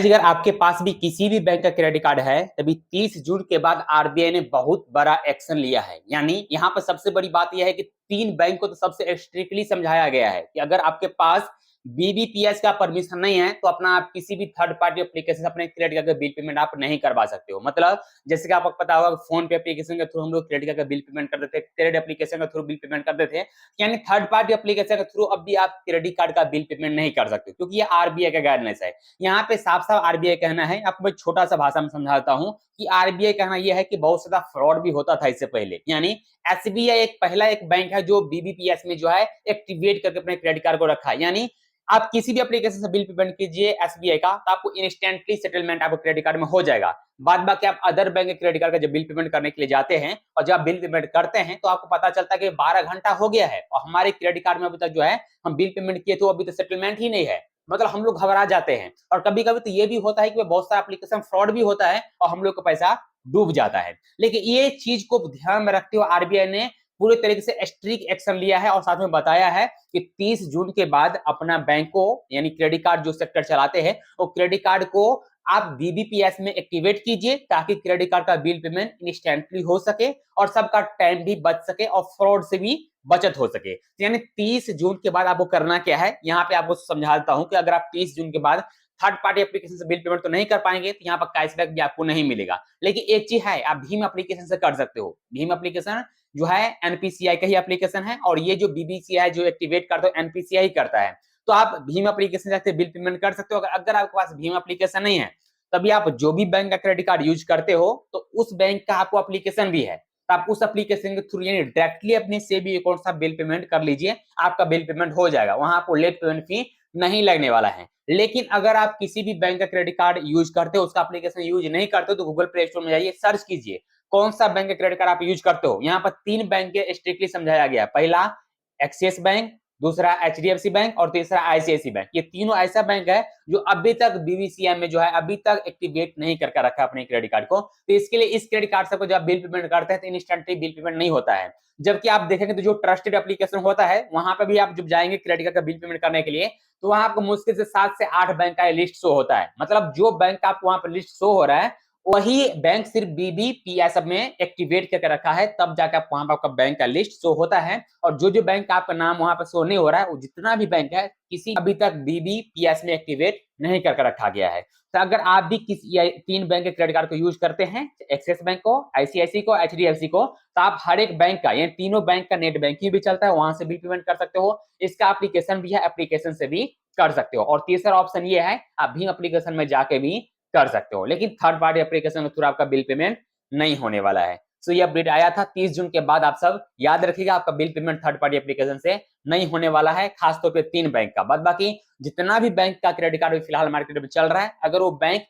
अगर आपके पास भी किसी भी बैंक का क्रेडिट कार्ड है, तभी 30 जून के बाद आरबीआई ने बहुत बड़ा एक्शन लिया है। यानी यहाँ पर सबसे बड़ी बात यह है कि 3 बैंक को तो सबसे स्ट्रिक्टली समझाया गया है कि अगर आपके पास बीबीपीएस का परमिशन नहीं है, तो अपना आप किसी भी थर्ड पार्टी एप्लीकेशन से अपने क्रेडिट कार्ड का बिल पेमेंट आप नहीं करवा सकते हो। मतलब जैसे कि आपको पता होगा, फोन पे एप्लीकेशन के थ्रू हम लोग क्रेडिट कार्ड का बिल पेमेंट करते थे, क्रेडिट एप्लीकेशन के थ्रू बिल पेमेंट करते थे। यानी थर्ड पार्टी एप्लीकेशन के थ्रू अब भी आप क्रेडिट कार्ड का बिल पेमेंट नहीं कर सकते, क्योंकि ये आरबीआई का गाइडलाइंस है। यहाँ पे साफ-साफ आरबीआई कहना है, आपको मैं छोटा-सा भाषा में समझाता हूँ कि आरबीआई कहना यह है कि बहुत ज़्यादा फ्रॉड भी होता था इससे पहले। यानी एसबीआई एक पहला एक बैंक है जो बीबीपीएस में जो है एक्टिवेट करके अपने क्रेडिट कार्ड को रखा है। यानी आप किसी भी एप्लीकेशन से बिल पेमेंट कीजिए एसबीआई का, तो आपको इंस्टेंटली सेटलमेंट आपको क्रेडिट कार्ड में हो जाएगा। बाद बाकी आप अदर बैंक के क्रेडिट कार्ड का जब बिल पेमेंट करने के लिए जाते हैं और जब बिल पेमेंट करते हैं, तो आपको पता चलता है कि 12 घंटा हो गया है और हमारे क्रेडिट कार्ड में अभी तक जो है हम बिल पेमेंट किए तो अभी तक सेटलमेंट ही नहीं है। मतलब हम लोग घबरा जाते हैं और कभी-कभी तो ये भी होता है कि बहुत सारा एप्लीकेशन फ्रॉड भी होता है और हम लोग का पैसा डूब जाता है। लेकिन ये चीज को ध्यान में रखते हुए आरबीआई ने पूरे तरीके से स्ट्रिक्ट एक्शन लिया है और साथ में बताया है कि 30 जून के बाद अपना बैंक को, यानी क्रेडिट कार्ड जो सेक्टर चलाते हैं, वो क्रेडिट कार्ड को आप बीबीपीएस में एक्टिवेट कीजिए ताकि क्रेडिट कार्ड का बिल पेमेंट इंस्टेंटली हो सके और सबका टाइम भी बच सके और फ्रॉड से भी बचत हो सके। यानी 30 जून के बाद आपको करना क्या है, यहाँ पे आपको समझाता हूं कि अगर आप 30 जून के बाद थर्ड पार्टी एप्लीकेशन से बिल पेमेंट तो नहीं कर पाएंगे, तो यहाँ पर कैशबैक भी आपको नहीं मिलेगा। लेकिन एक चीज है, आप भीम एप्लीकेशन से कर सकते हो। भीम एप्लीकेशन जो है एनपीसीआई का ही एप्लीकेशन है और ये जो बीबीसीआई जो एक्टिवेट करता है एनपीसीआई करता है। तो आप भीम एप्लीकेशन जाके बिल पेमेंट कर सकते हो। अगर आपके पास भीम एप्लीकेशन नहीं है, तभी आप जो भी बैंक का क्रेडिट कार्ड यूज करते हो, तो उस बैंक का आपको एप्लीकेशन भी है, तो आप उस एप्लीकेशन के थ्रू यानी डायरेक्टली अपने सेबी अकाउंट से बिल पेमेंट कर लीजिए, आपका बिल पेमेंट हो जाएगा। वहां आपको लेट पेमेंट फी नहीं लगने वाला है। लेकिन अगर आप किसी भी बैंक का क्रेडिट कार्ड यूज करते हो, उसका एप्लीकेशन यूज नहीं करते हो, तो गूगल प्ले स्टोर में जाइए, सर्च कीजिए कौन सा बैंक का क्रेडिट कार्ड आप यूज करते हो। यहाँ पर 3 बैंक के स्ट्रिक्टली समझाया गया है। पहला एक्सिस बैंक, दूसरा एचडीएफसी बैंक और तीसरा आईसीआईसी बैंक। ये तीनों ऐसा बैंक है जो अभी तक बीबीसीआई में जो है अभी तक एक्टिवेट नहीं करके रखा अपने क्रेडिट कार्ड को। तो इसके लिए इस क्रेडिट कार्ड से को जब बिल पेमेंट करते हैं तो इंस्टेंटली बिल पेमेंट नहीं होता है। जबकि आप देखेंगे तो जो ट्रस्टेड एप्लीकेशन होता है, वहां पर भी आप जब जाएंगे क्रेडिट कार्ड का बिल पेमेंट करने के लिए, तो वहां आपको मुश्किल से 7 से 8 बैंक का लिस्ट शो होता है। मतलब जो बैंक का आपको वहां पर लिस्ट शो हो रहा है, वही बैंक सिर्फ बीबीपीएस में एक्टिवेट करके रखा है, तब जाकर वहां पर आपका बैंक का लिस्ट शो होता है। और जो जो बैंक का आपका नाम वहां पर शो नहीं हो रहा है, वो जितना भी बैंक है, किसी अभी तक बीबीपीएस में एक्टिवेट नहीं करके रखा गया है। तो अगर आप भी किसी 3 बैंक के क्रेडिट कार्ड को यूज करते हैं, एक्सिस बैंक को, आईसीआईसी को, एचडीएफसी को, तो आप हर एक बैंक का, यानी तीनों बैंक का नेट बैंकिंग भी चलता है, वहां से बिल पेमेंट कर सकते हो। इसका एप्लीकेशन भी है, एप्लीकेशन से भी कर सकते हो। और तीसरा ऑप्शन ये है, आप भीम एप्लीकेशन में जाके भी कर सकते हो, लेकिन थर्ड पार्टी एप्लीकेशन के थ्रू आपका बिल पेमेंट नहीं होने वाला है। सो ये अपडेट आया था 30 जून के बाद। आप सब याद रखिएगा, आपका bill payment third party application से नहीं होने वाला है, खासतौर पे 3 बैंक का। बाद बाकी जितना भी बैंक का क्रेडिट कार्ड फिलहाल मार्केट में चल रहा है, अगर वो बैंक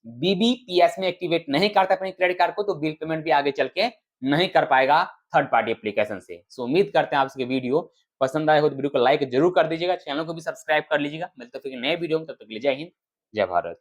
बीबीपीएस में एक्टिवेट नहीं करता अपने क्रेडिट कार्ड को, तो बिल पेमेंट भी आगे चल के नहीं कर पाएगा थर्ड पार्टी एप्लीकेशन से। सो उम्मीद करते हैं आपसे वीडियो पसंद आए हो तो वीडियो को लाइक जरूर कर दीजिएगा, चैनल को भी सब्सक्राइब कर लीजिएगा। मिलते हैं फिर नए वीडियो में, तब तक के लिए जय हिंद, जय भारत।